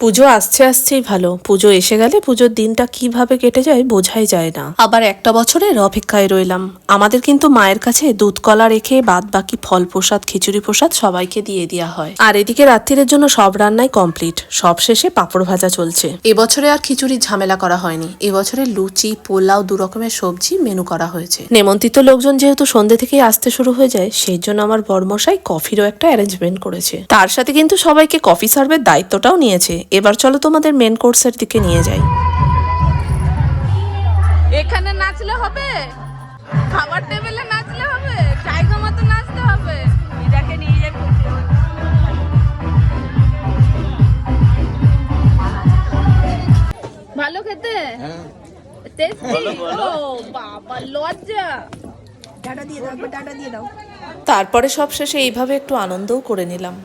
পুজো আসছে আসছেই ভালো, পুজো এসে গেলে পুজোর দিনটা কিভাবে কেটে যায় বোঝাই যায় না। আবার একটা বছরের অপেক্ষায় রইলাম। আমাদের কিন্তু মায়ের কাছে দুধ কলা রেখে বাদ বাকি ফল প্রসাদ খিচুড়ি প্রসাদ সবাইকে দিয়ে দেওয়া হয়। আর এদিকে রাত্রিরের জন্য সব রান্নাই কমপ্লিট, সব শেষে পাঁপড় ভাজা চলছে। এবছরে আর খিচুড়ির ঝামেলা করা হয়নি, এবছরে লুচি পোলাও 2 রকমের সবজি মেনু করা হয়েছে। নেমন্ত্রিত লোকজন যেহেতু সন্ধ্যে থেকেই আসতে শুরু হয়ে যায়, সেই জন্য আমার বরমশাই কফিরও একটা অ্যারেঞ্জমেন্ট করেছে। তার সাথে কিন্তু সবাইকে কফি সার্ভের দায়িত্বটাও নিয়েছে। এবার চলো তোমাদের মেন কোর্সের দিকে নিয়ে যাই। এখানে নাচলে হবে, খাবার টেবিলে নাচলে হবে, জায়গা মতো নাচতে হবে। এটাকে নিয়ে যাই। ভালো খেতে, টেস্টি। ও বাবা লজ্জা। টাটা দিয়ে দাও, টাটা দিয়ে দাও। তারপরে সব শেষে এইভাবে একটু আনন্দও করে নিলাম।